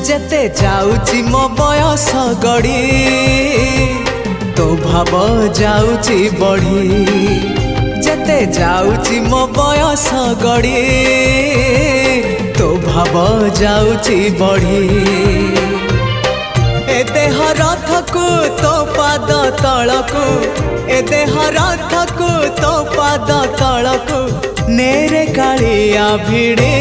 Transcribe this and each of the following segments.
जेते जाउची मो बयस गड़ी तो भाव जाउची बढ़ी जेते जाउची मो बयस गड़ी तो भाव जाउची बढ़ी ए देह रथकु तो पाद तलकु ए देह रथकु तो पाद तलकु नेरे कालिया भिड़े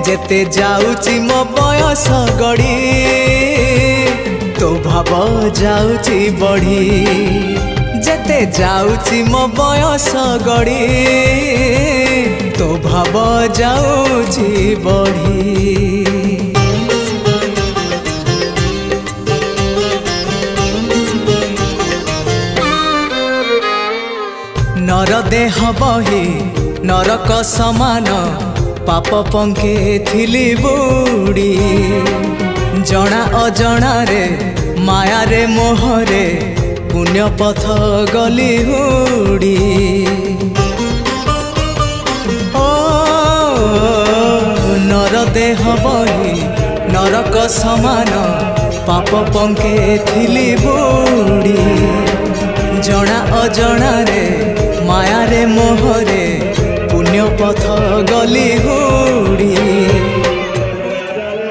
जेते जाउची मो बयस गड़ी तो भाव जाउची बढ़ी जेते जाउची मो बयस गड़ी तो भाव जाउची बढ़ी। नर देह बही नरक समान पाप पंके थिली बुड़ी जना अजना रे माया रे मोहरे पुण्य पथ गली हुड़ी ओ नर देह बही नरक समान पाप पंके थिली बुड़ी जना अजना रे माया रे मोहरे पुण्य पथ गली हुड़ी